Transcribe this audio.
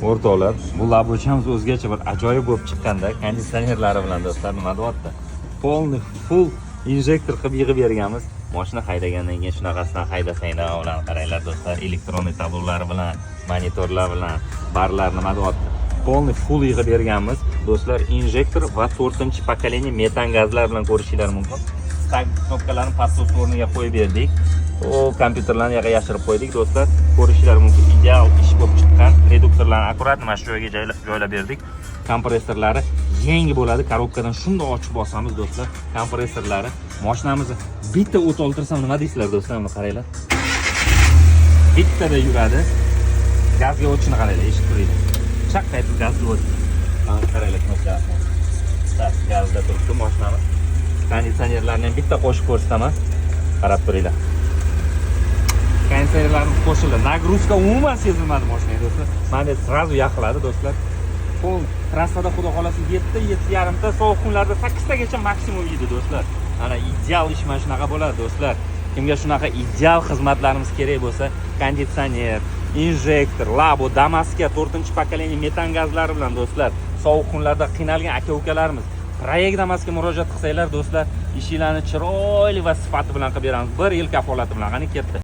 O'rtoqlar, bu labochamiz o'zgacha bir ajoyib bo'lib chiqqanda, konditsionerlari bilan do'stlar, nima deyapti? Polni full injektor qilib yig'ib berganmiz. Mashina haydagandan keyin shunaqasidan haydasanglar, ular qaranglar do'stlar, elektronik tablolari bilan, monitorlar bilan, barlar nima deyapti? Polni full yig'ib berganmiz. Do'stlar, injektor va 4-pokoleniya metan gazlar bilan ko'rishingiz mumkin. Tag knopkalarni pastki o'rniga qo'yib berdik. O kompyuterlarni yoqqa yashirib qo'ydik do'stlar. Ko'rishingiz mumkin, ideal ish bo'lib chiqqan. Reduktorlarni akkurat mana shu joyga joylab berdik. Kompressorlari yangi bo'ladi. Korobkadan shunday ochib bosamiz do'stlar. Kompressorlari mashinamizni bitta o't oltirsam nima deysizlar do'stlar? Buni qaranglar. Bittada yuradi. Gazga o'tishini qaranglar, eshitib turinglar. Chaqqaytib gazga o'tdi. Mana qaranglar knopkasi. Tas gazda turibdi mashinamiz. Konditsionerlarni ham bitta qo'shib ko'rsataman. Qarab turinglar. Konditsionerlarimiz qo'shildi. Nagruzka umuman sezilmadi mashinaga do'stlar. Mana srazu yoqiladi do'stlar. Pol trassada xudo xolasi 7-7:30 ta, sovuq kunlarda 8 tagacha maksimum yeydi do'stlar. Mana ideal ish mana shunaqa bo'ladi do'stlar. Kimga shunaqa ideal xizmatlarimiz kerak bo'lsa, konditsioner, injektor, labo, Damaska 4-pokoleniya metan gazlari bilan do'stlar, sovuq kunlarda qiynalgan aka-ukalarimiz Proyekt Damasga murojaat qilsanglar do'stlar, ishinglarni chiroyli va sifati bilan qilib beramiz. 1 yil kafolati bilan qani ketdi.